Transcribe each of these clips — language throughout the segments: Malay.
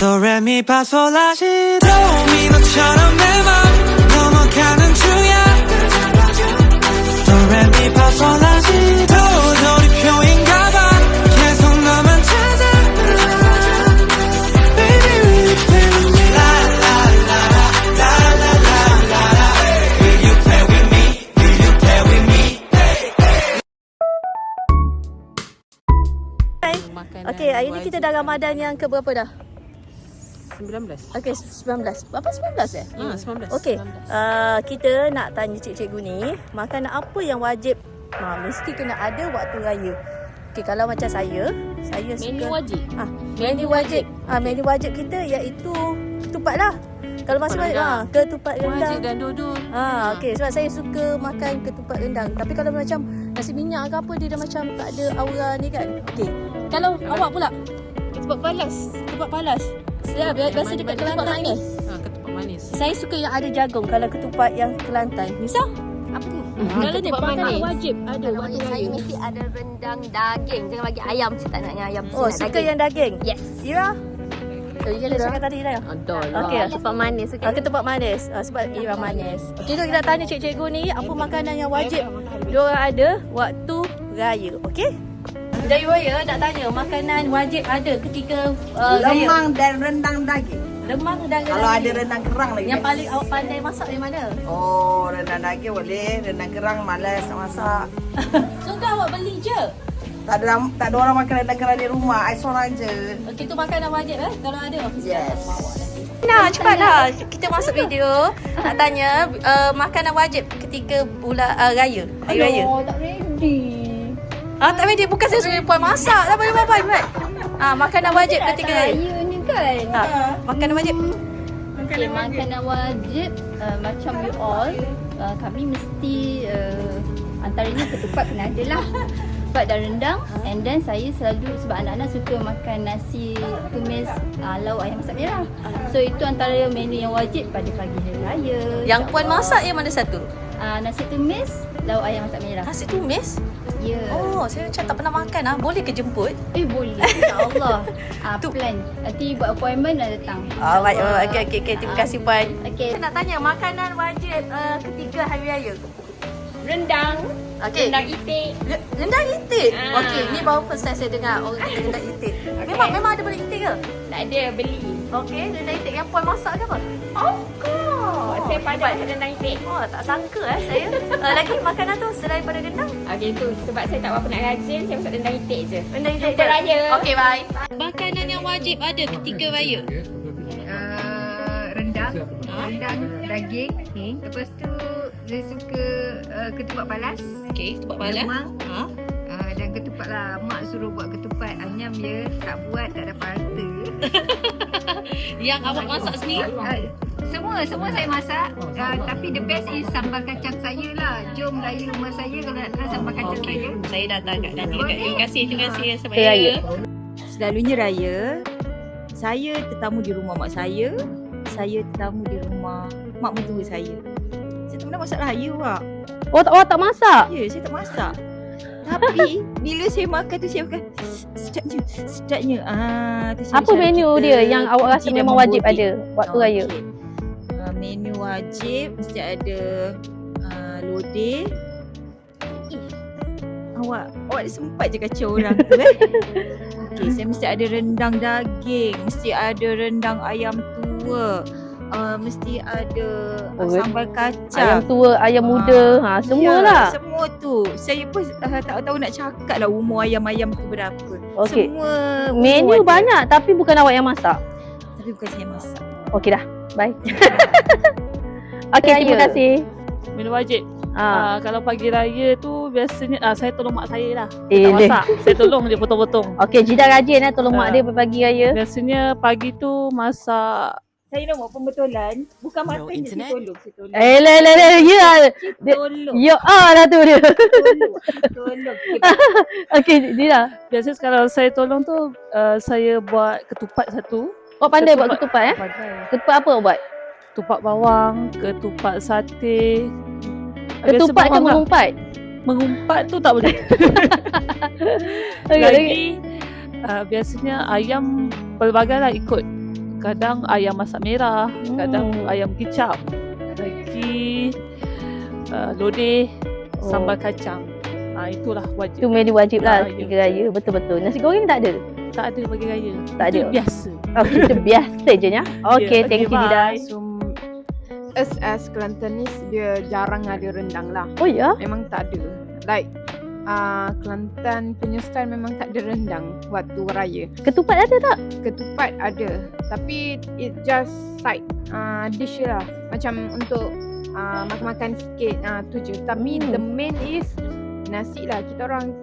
도레미파솔라시도 미노처럼 내 맘 넘어가는 중이야 도레미파솔라시도 돌이표인가봐 계속 너만 찾아 Baby will you play with me La la la la la la la la Will you play with me Will you play with me Okey, hari ni kita dah Ramadan yang ke berapa dah? 19. Okey, 19. Berapa 19 eh? 19. Okey, kita nak tanya cikgu ni, makanan apa yang wajib mesti kena ada waktu raya. Okey, kalau macam saya suka Menu wajib. Menu wajib kita iaitu ketupat lah. Kalau masih wajib ketupat rendang. Wajib dan dodol. Okey, sebab saya suka makan ketupat rendang. Tapi kalau macam nasi minyak ke apa, dia dah macam tak ada aura ni kan. Okey. Kalau awak pula Ketupat palas. ketupat palas. Saya biasa dekat Kelantan ni. Ketupat manis. Saya suka yang ada jagung kalau ketupat yang Kelantan. Nisa? Apa tu? Kalau ni ketupat makanan manis. wajib ada Kalau waktu bagi saya raya. mesti ada rendang daging. Jangan bagi ayam. Saya tak nak yang ayam. Oh, Saya nak suka daging. yang daging. Yes. Ira? Ira dah cakap tadi dah. Adol. Okey. Ketupat manis. Okay. Ketupat manis sebab Ira manis. Okey, tu kita tanya cikgu ni apa makanan yang wajib diorang ada waktu raya. Okey? Dari Raya nak tanya makanan wajib ada ketika raya. Lemang dan rendang daging. Lemang dan Kalau ada rendang kerang lagi. yang paling awak pandai masak yang mana? Oh, rendang daging boleh. Rendang kerang malas nak masak. Suka awak beli je. Tak ada orang makan rendang kerang di rumah. I seorang je. Okey, tu makanan wajib kalau ada. Yes. Nah, cepatlah. Kita masuk video. Nak tanya makanan wajib ketika bulan raya. Hari raya. Oh, tak ready. Tak ready. Bukan saya suruh puan masak. Tak boleh apa-apa. Makanan wajib ketika raya. Raya ni kan. Makanan wajib. Okay, makanan wajib macam you all, kami mesti antaranya ketupat kena ada lah. Ketupat dan rendang. And then saya selalu, sebab anak-anak suka makan nasi tumis lauk ayam masak merah. So itu antara menu yang wajib pada pagi hari raya. Yang puan masak yang mana satu? Nasi tumis lauk ayam masak merah. Nasi tumis? Ya. Oh, saya macam tak pernah makan. Boleh ke jemput? Boleh, insyaAllah. Plan. Nanti buat appointment dan datang. Baik. Okey. Terima kasih puan. Okey. Saya nak tanya makanan wajib ketika hari raya. Rendang. Okey. Rendang itik. Rendang itik. Okey, ni baru first time saya dengar orang kata rendang itik. Memang ada boleh itik ke? Tak ada, beli. Okey, rendang itik yang puan masak ke apa? Of course. Saya pandai masak rendang itik. Oh, tak sangka saya. Lagi makanan tu selain daripada rendang? Okey, tu sebab saya tak berapa nak rajin, saya masak rendang itik je. Rendang itik Jumpa raya. Okey, bye. Makanan yang wajib ada ketika raya. Rendang daging. Lepas tu saya suka ketupat palas. Okey, ketupat palas. Lemang. Dan ketupat lah. Mak suruh buat ketupat anyam je. Tak buat, tak ada parta. Yang awak masak sendiri? Semua saya masak. Tapi the best is sambal kacang saya lah. Jom raya rumah saya kalau nak try sambal kacang saya. Saya datang kat nanti. Terima kasih sebab Raya. Selalunya raya, saya tetamu di rumah mak saya tetamu di rumah mak mertua saya. Saya tak pernah masak raya, Wak. Awak tak masak? Ya, saya tak masak. Tapi bila saya makan tu saya makan sedapnya. Tu saya Apa cari menu kita dia yang awak rasa pergi dan memang wajib membodik. ada waktu raya? Okey. Menu wajib mesti ada lodeh. Awak sempat je kacau orang tu Okey, saya mesti ada rendang daging, mesti ada rendang ayam tua. Mesti ada sambal kacang. Ayam tua, ayam muda, semualah. Ya, semua tu. Saya pun tak tahu nak cakap lah umur ayam-ayam tu berapa. Okey. Semua Menu umur ada. banyak tapi bukan awak yang masak. Tapi bukan saya masak. Okey dah. Bye. Okey, terima kasih. Menu wajib. Kalau pagi raya tu biasanya saya tolong mak saya lah. Eh, Tak masak. Saya tolong dia potong-potong. Okey, Jida rajin tolong mak dia pagi raya. Biasanya pagi tu masak. Saya nak buat pembetulan. Bukan matanya saya tolong. Ya. Tolong. Ya lah tu dia. Tolong. Okey, Jida. Biasanya kalau saya tolong tu saya buat ketupat satu. Awak pandai buat ketupat Pandai. Ketupat apa awak buat? Ketupat bawang, ketupat sate. Ketupat ke mengumpat? Mengumpat tu tak boleh. Okey, Lagi biasanya ayam pelbagai lah ikut Kadang ayam masak merah, kadang ayam kicap. Lagi lodeh, sambal kacang. Itulah wajib. Itu menu wajib lah Ah, ya. ketika raya. Betul-betul. Nasi goreng tak ada? Tak ada bagi raya. Tak Itu ada? biasa. Okay, itu biasa je nya. Okay, okay, thank you bye. Dida. So, us as Kelantanis, dia jarang ada rendang lah. Oh ya? Memang tak ada. Like, Kelantan punya style memang tak ada rendang waktu raya. Ketupat ada tak? Ketupat ada. Tapi it just side dish lah. Macam untuk makan-makan sikit tu je. Tapi the main is nasi lah. Kita orang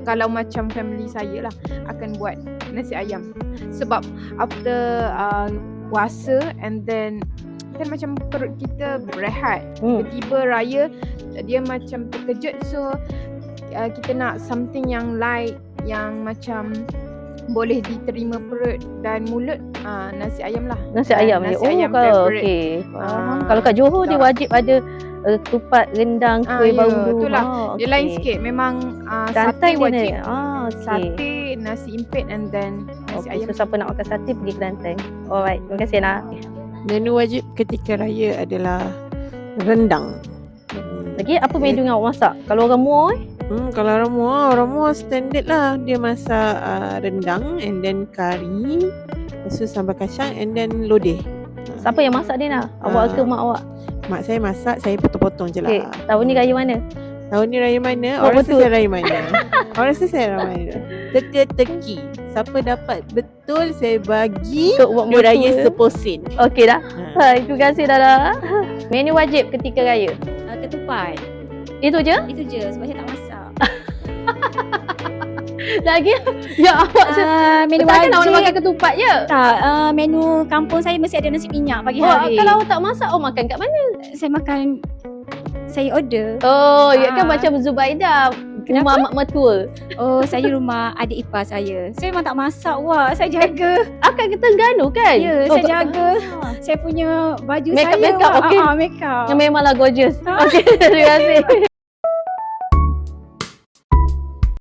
kalau macam family saya lah akan buat nasi ayam. Sebab after puasa and then kan macam perut kita berehat. Tiba-tiba raya dia macam terkejut, so kita nak something yang light, yang macam boleh diterima perut dan mulut. Nasi ayam lah. Nasi ayam Nasi je. ayam Kalau favourite. okey. Kalau kat Johor dia wajib ada ketupat, rendang, kuih ya, baudu. itulah. Dia lain okey. sikit. Memang sate Santai dia wajib. ni. Okey. Sate, nasi impit and then nasi Okay, ayam. so siapa nak makan sate pergi Kelantan. Alright, terima kasih Nak. Menu wajib ketika raya adalah rendang. Lagi apa menu yang awak masak? Kalau orang Muar Kalau orang Muar standard lah. Dia masak rendang and then kari, lepas tu sambal kacang and then lodeh. siapa yang masak dia Nak? Awak ke mak awak? Mak saya masak, saya potong-potong je lah. Okay, tahun ni raya mana? Tahun ni raya mana? Oh, Orang rasa betul. saya raya mana? Orang rasa saya raya mana? Teka-teki. Siapa dapat betul, saya bagi Untuk buat dia raya betul. seposen. Okey dah. Hai, terima kasih Dada. Menu wajib ketika raya. Ketupat. Itu je? Itu je sebab saya tak masak. Lagi? Ya awak Menu takkan awak nak makan wajib. ketupat je? Tak, menu kampung saya mesti ada nasi minyak pagi Oh, hari. kalau awak tak masak, awak makan kat mana? saya makan, saya order. Oh, ya kan Ah. macam Zubaidah. Rumah mak mertua. Oh, saya rumah adik ipar saya. Saya memang tak masak, wah. Saya jaga. Akan ke Terengganu kan? Ya, Oh, saya jaga. Saya punya baju Make up, saya. make up, wah. okey. Make up. Memanglah gorgeous. Ah. Okey, terima kasih.